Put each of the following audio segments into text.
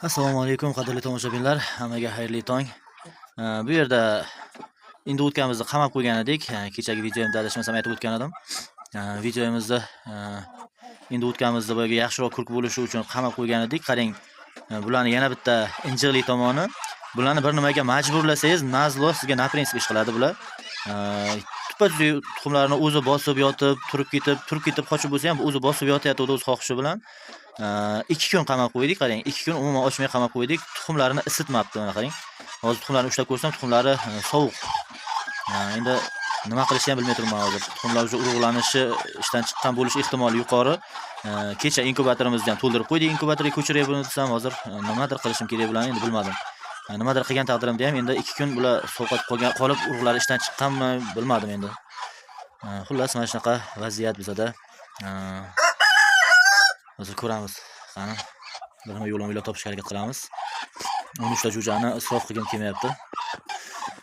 Assalomu alaykum qadrli tomoshabinlar, hammaga xayrli tong. Bu yerda endi o'tganimizda qamab qo'ygan edik. Kechagi videomda adashmasam aytib o'tgan edim. Videomizda endi o'tganimizda boyagi yaxshiroq kurk bo'lishi uchun qamab qo'ygan edik. Qarang, bularni yana bitta injiqli tomoni. Bularni bir nimaga majburlasangiz, nazlo sizga na prinsip ish qiladi bular. Tupa-tuzuk tuxumlarni o'zi bosib yotib, turib ketib qochib bo'lsa ham o'zi bosib yotyapti o'z xohishi bilan. 2 kun qamab qo'ydik, qarang. 2 kun umuman ochmay qamab qo'ydik. Tuxumlarini isitmabdi, mana qarang. Hozir tuxumlarni ushlab ko'rsam, tuxumlari sovuq. Endi nima qilishni ham bilmay turibman hozir. Tuxumlar o'sha urug'lanishi, ishdan chiqqan bo'lish ehtimoli yuqori. Kecha inkubatorimizni ham to'ldirib qo'ydik. Inkubatorga ko'chiray desam, hozir nimadir qilishim kerak bularni endi bilmadim. Nimadir qilgan taqdirimda ham endi 2 kun bular sovqat qolib, urug'lari ishdan chiqqanmi, bilmadim endi. Xullas, mana shunaqa vaziyat bizada. Hozir ko'ramiz. Qani, bir nima yo'lini topishga harakat qilamiz. 13 ta jo'jani isrof qilgim kelmayapti.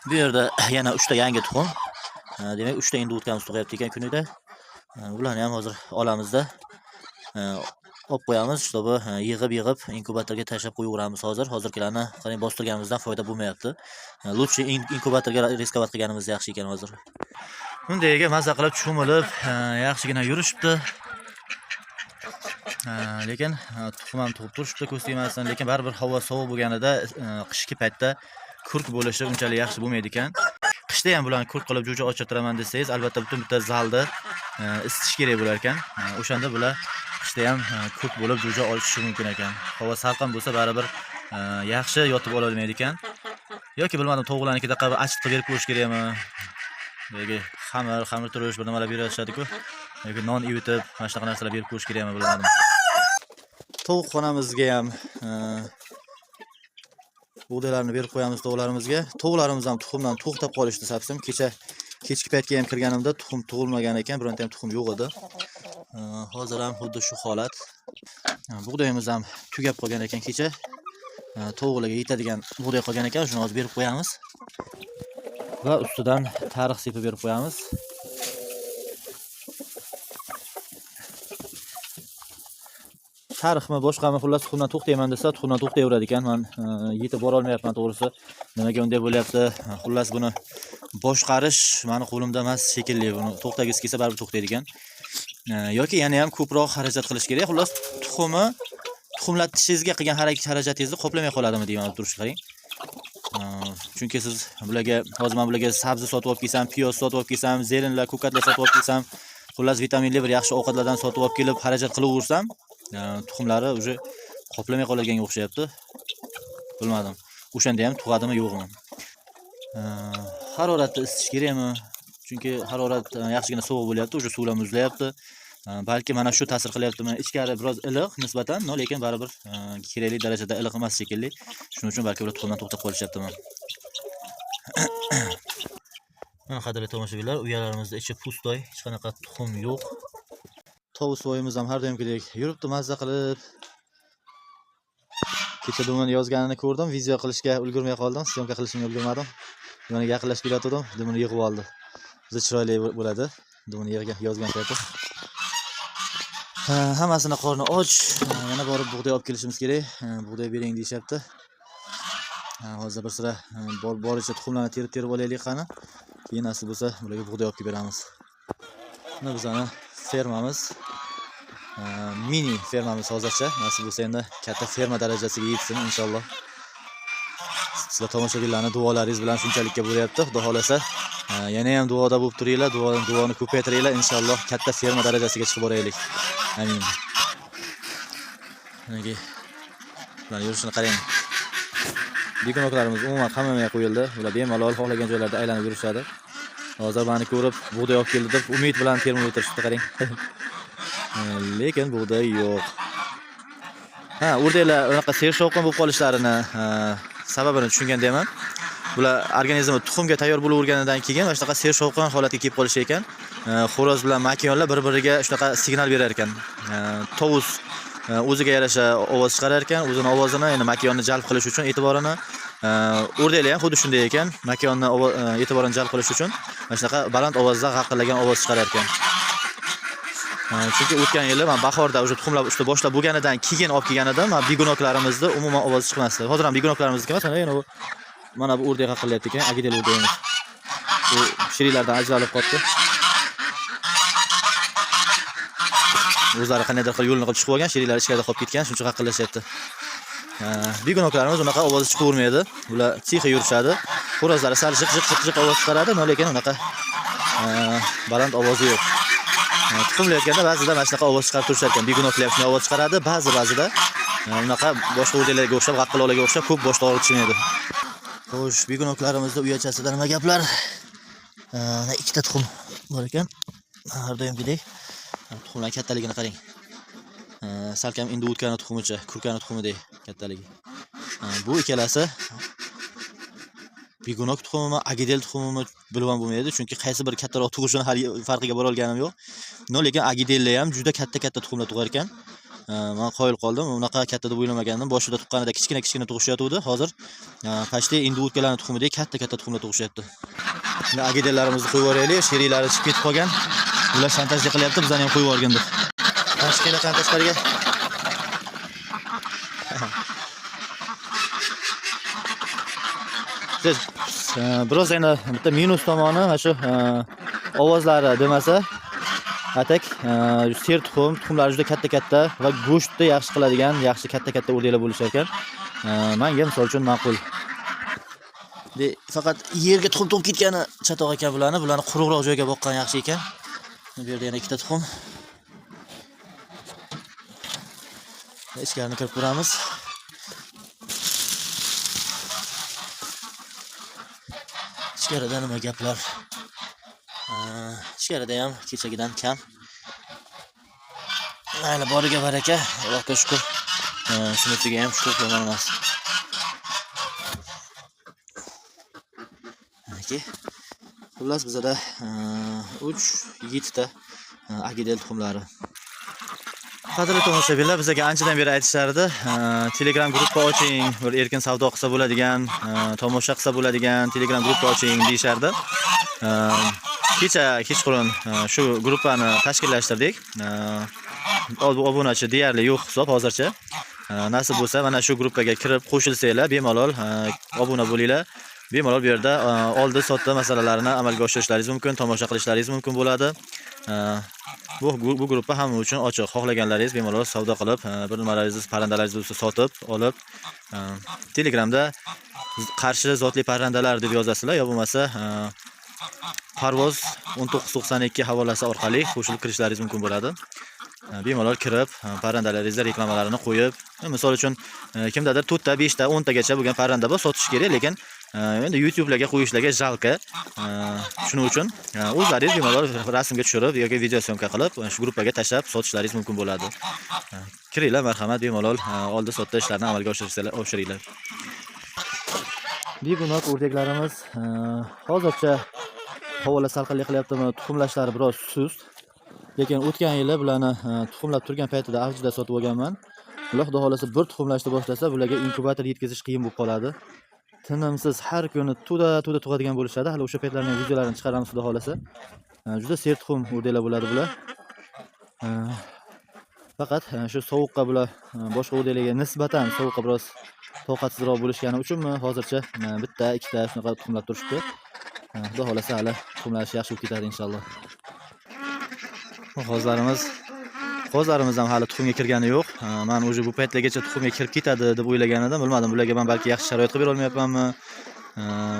Bu yerda yana 3 ta yangi tuxum. Demak, 3 ta endi o'tganimiz tug'yapti ekan kunida. Bularni ham hozir olamizda. Olib qo'yamiz, чтобы yig'ib inkubatorga tashlab qo'yaveramiz hozir. Hozirgilarni qarang, bostirganimizdan foyda bo'lmayapti. Lutchi inkubatorga riskovat qilganimiz yaxshi ekan hozir. Bundayiga mazza qilib cho'milib, yaxshigina yurishibdi. Lekin tuxum ham tug'ib turishibdi, ko'z tegmasdan, lekin baribir havo sovuq bo'lganida qishki paytda kurk bo'lishi unchalik yaxshi bo'lmaydi ekan. Qishda ham bularni kurk qilib jo'ja ochirtiraman desangiz, albatta butun bitta zalda isitish kerak bo'lar ekan. O'shanda bular qishda ham kurk bo'lib jo'ja ochishi mumkin ekan. Havo salqin bo'lsa baribir yaxshi yotib ola olmaydi ekan. Yoki bilmadim, tovuqlarnikida qilib achitib berib qo'yish kerakmi? Yoki xamir turish bir nimalar berishadi-ku. Yoki non ivitib, mana shunaqa narsalar berib qo'yish kerakmi, bilmadim. Tovuq xonamizga ham bug'doylarni berib qo'yamiz tovuqlarimizga. Tovuqlarimiz ham tuxumdan to'xtab qolishdi sapsim. Kechki paytga ham kirganimda tuxum tug'ilmagan ekan, bironta ham tuxum yo'q edi. Hozir ham xuddi shu holat. Bug'doyimiz ham tugab qolgan ekan kecha. Tovuqlarga yetadigan bug'doy qolgan ekan, shuni hozir berib qo'yamiz. Va ustidan tariq sepib berib qo'yamiz. Tarixmi boshqami, xullas tuxumdan to'xtayman desa, tuxumdan to'xtayveradi ekan. Men yetib bora olmayapman to'g'risi. Nimaga unday bo'lyapti? Xullas buni boshqarish meni qo'limda emas shekilli. Buni to'xtagisi kelsa baribir to'xtaydi ekan. Yoki yana ham ko'proq xarajat qilish kerak. Xullas tuxumlatishingizga qilgan xarajatingizni qoplamay qoladimi deyman turishga qarang. Chunki siz hozir men bularga sabzi sotib olib kelsam, piyoz sotib olib kelsam, zelenlar, ko'katlar sotib olib kelsam, xullas vitaminli bir yaxshi ovqatlardan sotib olib kelib xarajat qilaversam, tuxumlari уже qoplamay qolganga o'xshayapti. Bilmadim. O'shanda ham tug'adimi yo'qmi? Haroratni isitish kerakmi? Chunki harorat yaxshigina sovuq bo'lyapti, o'sha suvlar muzlayapti. Balki mana shu ta'sir qilyaptimi? Ichkari biroz iliq nisbatan, lekin baribir kerakli darajada iliq emas shekilli. Shuning uchun balki ular tuxumdan to'xtab qolishyaptimi? Mana qadrli tomoshabinlar, uyalarimizda ichi pustoy, hech qanaqa tuxum yo'q. Tovuq so'yimiz ham har doimgidek yuribdi mazza qilib. Kecha dumini yozganini ko'rdim, video qilishga ulgurmay qoldim, syomka qilishga ulgurmadim. Duminiga yaqinlashib kelayotgandim, dumini yig'ib oldi. Juda chiroyli bo'ladi, dumini yozgan payti. Hammasini qorni och, yana borib bug'doy olib kelishimiz kerak. Bug'doy bering deyapti. Hozir bir sira boricha tuxumlarni terib olaylik qani. Keyin nasib bo'lsa, bularga bug'doy olib kelib beramiz. Mana bizani fermamiz, mini fermamiz hozircha. Nasib bo'lsa endi katta ferma darajasiga yetsin inshaalloh. Sizlar tomoshabinlarning duolaringiz bilan shunchalikka bo'lyapti. Xudo xolasa, yana ham duoda bo'lib turinglar, duoni ko'paytiringlar, inshaalloh katta ferma darajasiga chiqib boraylik. Amin. Nega? Mana yurishini qarang. Bekonoklarimiz umuman qammamay qo'yildi. Ular bemalol xohlagan joylarda aylanib yurishadi. Hozir meni ko'rib bug'doy olib keldi deb umid bilan termib o'tirishdi, qarang. Lekin bug'doy yo'q. O'rdaklar unaqa sershovqin bo'lib qolishlarini sababini tushungandayman. Bular organizmi tuxumga tayyor bo'laverganidan keyin mana shunaqa sershovqin holatga kelib qolishi ekan. Xo'roz bilan makiyonlar bir-biriga shunaqa signal berar ekan. Tovus o'ziga yarasha ovoz chiqarar ekan, o'zining ovozini, ya'ni makiyonni jalb qilish uchun e'tiborini. O'rdaklar ham xuddi shunday ekan, makiyonni e'tiborini jalb qilish uchun mana shunaqa baland ovozda g'aqillagan ovoz chiqarar ekan. Chunki o'tgan yili men bahorda уже tuxumlab ushta boshlab bo'lganidan keyin olib kelgan edim. Men bigunoklarimizni umuman ovozi chiqmasdi. Hozir ham bigunoklarimizniki emas, mana bu o'rdek qilyapti ekan, agidel o'rdegimiz. Bu shirilardan ajralib qoldi. O'zlari qanday qilib yo'lni qilib chiqib olgan, shirilar ichkarida qolib ketgan, shuncha qaqillashyapti. Bigunoklarimiz unaqa ovozi chiqavermaydi. Ular tixi yurishadi. Xo'rozlari sal jiq ovoz chiqaradi, lekin unaqa baland ovozi yo'q. Tuxumlayotganda ba'zida mana shunaqa ovoz chiqarib turishar ekan. Bigunoklar shunday ovoz chiqaradi, ba'zida unaqa boshqa o'rdalarga o'xshab, g'aqqillarga o'xshab ko'p boshda og'ritishmaydi. Xo'sh, bigunoklarimizni uyachasida nima gaplar? Ikkita tuxum bor ekan. Har doimgidek. Tuxumlar kattaligini qarang. Salkam endi o'tgan tuxumicha, kurkani tuxumidek kattaligi. Bu ikkalasi bigunok tuxumimi, agidel tuxumimi bilib ham bo'lmaydi, chunki qaysi bir kattaroq tug'ishini hali farqiga bora olganim yo'q. Lekin agidella ham juda katta tuxumlar tug'ar ekan. Men qoyil qoldim. Unaqa katta deb o'ylamagandim. Boshida tuqqanida kichkina tug'ishyapti. Hozir pashta endi o'tganlarning tuxumidek katta tuxumlar tug'ishyapti. Endi agidellarimizni qo'yib yuboraylik. Sheriylari chiqib ketib qolgan. Ular shantajlik qilyapti, bizani ham qo'yib yuborgan deb. Tashqina tashqariga. Biroz yana bitta minus tomoni mana shu ovozlari demasa, atak ser tuxumlar juda katta va go'shtni yaxshi qiladigan, yaxshi katta o'rdaklar bo'lishar ekan. Menga misol uchun ma'qul. Faqat yerga tuxum to'p ketgani chatoq ekan bularni quruqroq joyga boqqan yaxshi ekan. Bu yerda yana ikkita tuxum. Ichkarini kirib ko'ramiz. Ichkarida nima gaplar? Ichkarida ham kechagidan kam. Mayli, boriga baraka, Allohga shukr. Shunisiga ham shukr qilman emas. Xullas bizada 3-7 ta agidel tuxumlari. Qadrli tomoshabinlar, bizga anchadan beri aytishardi, Telegram gruppa oching, bir erkin savdo qilsa bo'ladigan, tomosha qilsa bo'ladigan Telegram gruppa oching deyishardi. Kecha kechqurun shu gruppani tashkillashtirdik. Obunachi deyarli yo'q hisob hozircha. Nasib bo'lsa, mana shu gruppaga kirib qo'shilsanglar, bemalol obuna bo'linglar. Bemalol bu yerda oldi sotdi masalalarini amalga oshirishlaringiz mumkin, tomosha qilishlaringiz mumkin bo'ladi. Bu gruppa hamma uchun ochiq. Xohlaganlaringiz bemalol savdo qilib, bir nimalaringizni, parrandalaringizni sotib, olib, Telegramda qarshi zotli parrandalar deb yozasizlar, yo bo'lmasa Parvoz 1992 havolasi orqali qo'shilib kirishlaringiz mumkin bo'ladi. Bemalol kirib, parrandalaringizga reklamalarini qo'yib, misol uchun kimdadir 4 ta, 5 ta, 10 tagacha bo'lgan parranda bor, sotish kerak, lekin endi YouTube'larga qo'yishlarga jalqi. Shuning uchun o'zlaringiz bemalol rasmga tushirib yoki video syomka qilib, shu gruppaga tashlab sotishlaringiz mumkin bo'ladi. Kiringlar, marhamat, bemalol oldi sotdi ishlarini amalga oshiringlar. Bigunok o'rdaklarimiz hozircha havola salqinlik qilyaptimi, tuxumlashlari biroz sust. Lekin o'tgan yili bularni tuxumlab turgan paytida avjida sotib olganman. Ular xudo xolasa bir tuxumlashni boshlasa, bularga inkubator yetkazish qiyin bo'lib qoladi. Tinimsiz har kuni to'da tug'adigan bo'lishadi. Hali o'sha paytlarning videolarini chiqaramiz xudo xolasa. Juda ser tuxum o'rdaklar bo'ladi bular. Faqat shu sovuqqa bular boshqa o'rdaklarga nisbatan sovuqqa biroz toqatsizroq bo'lishgani uchunmi hozircha bitta, ikkita shunaqa tuxumlab turishdi. Xudo xolasa hali tuxumlash yaxshi bo'lib ketadi inshaalloh. Qozlarimiz ham hali tuxumga kirgani yo'q. Men o'zi bu paytlargacha tuxumga kirib ketadi deb o'ylagan edim. Bilmadim, bularga men balki yaxshi sharoit qilib bera olmayapmanmi?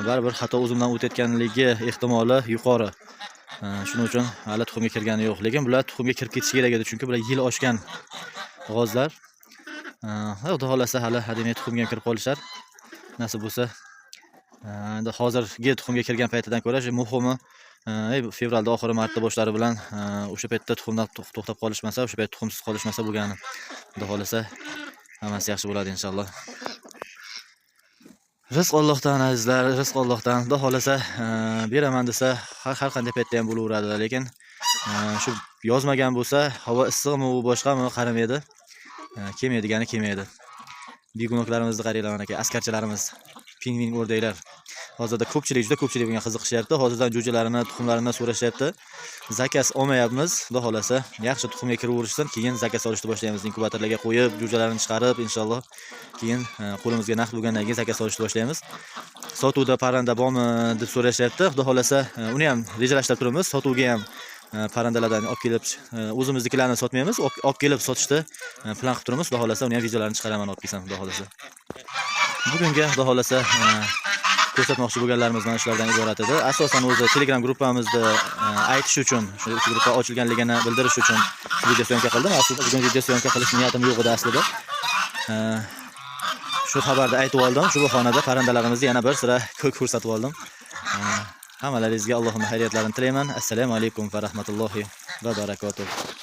Baribir xato o'zimdan o'tayotganligi ehtimoli yuqori. Shuning uchun hali tuxumga kirgani yo'q. Lekin bular tuxumga kirib ketishi kerak edi, chunki bular yil oshgan g'ozlar. Xudo xolasa hali hademay tuxumga kirib qolishar. Nasib bo'lsa, endi hozirgi tuxumga kirgan paytidan ko'ra muhimi fevralda oxiri martda boshlari bilan o'sha paytda tuxumdan to'xtab qolishmasa, o'sha payt tuxumsiz qolishmasa bo'lgani. Xudo xolasa hammasi yaxshi bo'ladi inshaalloh. Rizq Allohdan azizlar, rizq Allohdan. Xudo xolasa beraman desa har qanday paytda ham bo'laveradi, lekin shu yozmagan bo'lsa, havo issiqmi, u boshqami qaramaydi. Kelmaydi. Bigunoklarimizni qaranglar, mana aka, askarchalarimiz, pingvin o'rdaklar. Hozirda ko'pchilik, juda ko'pchilik bunga qiziqishyapti. Hozirdan jo'jalarini, tuxumlarini so'rashyapti. Zakaz olmayapmiz. Xudo xolasa, yaxshi tuxumga kiraverishsin, keyin zakaz olishni boshlaymiz. Inkubatorlarga qo'yib, jo'jalarini chiqarib, inshaalloh keyin qo'limizga naqd bo'lgandan keyin zakaz olishni boshlaymiz. Sotuvda parranda bormi deb so'rashyapti. Xudo xolasa, uni ham rejalashtirib turibmiz. Sotuvga ham parrandalardan olib kelib, o'zimiznikilarni sotmaymiz, olib kelib sotishni plan qilib turibmiz. Xudo xolasa, uni ham videolarini chiqaraman, olib kelsam, xudo xolasa. Bugunga xudo xolasa ko'rsatmoqchi bo'lganlarimiz mana shulardan iborat edi. Asosan o'zi Telegram gruppamizni aytish uchun, shu gruppa ochilganligini bildirish uchun video syomka qildim. Aslida bugun video syomka qilish niyatim yo'q edi aslida. Shu xabarni aytib oldim. Shu xonada parrandalarimizni yana bir sira ko'rsatib oldim. Hammalaringizga Allohning xayriyatlarini tilayman. Assalomu alaykum va rahmatullohi va barakotuh.